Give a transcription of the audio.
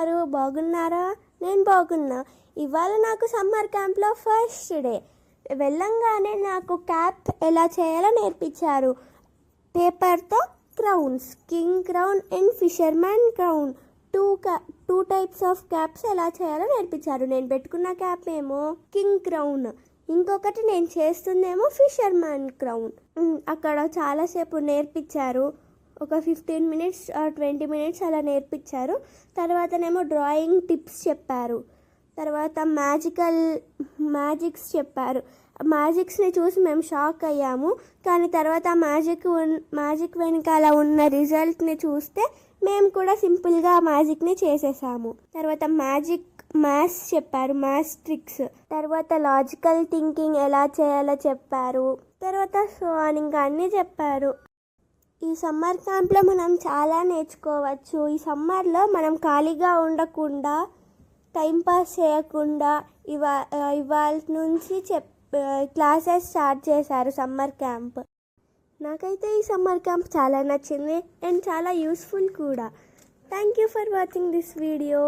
ఉన్నారు? బాగున్నారా? నేను బాగున్నా. ఇవాళ నాకు సమ్మర్ క్యాంప్లో ఫస్ట్ డే. వెళ్ళంగానే నాకు క్యాప్ ఎలా చేయాలో నేర్పించారు. పేపర్తో crowns, king crown and fisherman crown, two types of caps ఎలా చేయాలో నేర్పించారు. నేను పెట్టుకున్న క్యాప్ ఏమో కింగ్ క్రౌన్, ఇంకొకటి నేను చేస్తుందేమో ఫిషర్మ్యాన్ క్రౌన్. అక్కడ చాలాసేపు నేర్పించారు. ఒక 15 minutes 20 minutes అలా నేర్పించారు. తర్వాతనేమో డ్రాయింగ్ టిప్స్ చెప్పారు. తర్వాత మ్యాజిక్స్ చెప్పారు. మ్యాజిక్స్ని చూసి మేము షాక్ అయ్యాము. కానీ తర్వాత మ్యాజిక్ వెనకాల ఉన్న రిజల్ట్ని చూస్తే మేము కూడా సింపుల్గా మ్యాజిక్ని చేసేసాము. తర్వాత మ్యాథ్స్ చెప్పారు, మ్యాథ్స్ ట్రిక్స్. తర్వాత లాజికల్ థింకింగ్ ఎలా చేయాలో చెప్పారు. తర్వాత ఇంకా అన్నీ చెప్పారు. ఈ సమ్మర్ క్యాంప్లో మనం చాలా నేర్చుకోవచ్చు. ఈ సమ్మర్లో మనం ఖాళీగా ఉండకుండా, టైంపాస్ చేయకుండా ఇవాళ నుంచి క్లాసెస్ స్టార్ట్ చేశారు సమ్మర్ క్యాంప్. నాకైతే ఈ సమ్మర్ క్యాంప్ చాలా నచ్చింది అండ్ చాలా యూస్ఫుల్ కూడా. Thank you for watching this video.